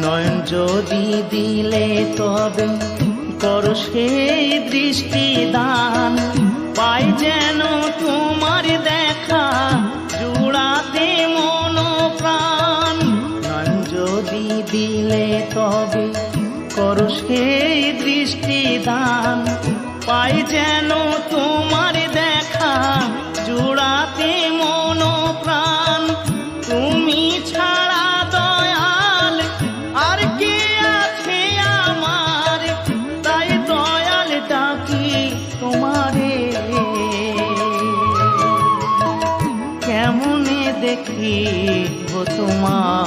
নয়ন যদি দিলে তবে করো সেই দৃষ্টি দান, পাই যেন তোমার দেখা জুড়াতে মন প্রাণ। নয়ন যদি দিলে তবে করো সেই দৃষ্টি দান, পাই যেন তোমার দেখা জুড়াতে মন প্রাণ। তুমি ছাড়া দয়াল আর কে আছে আমার, তাই দয়াল ডাকি তোমারে। কেমনে দেখি তোমার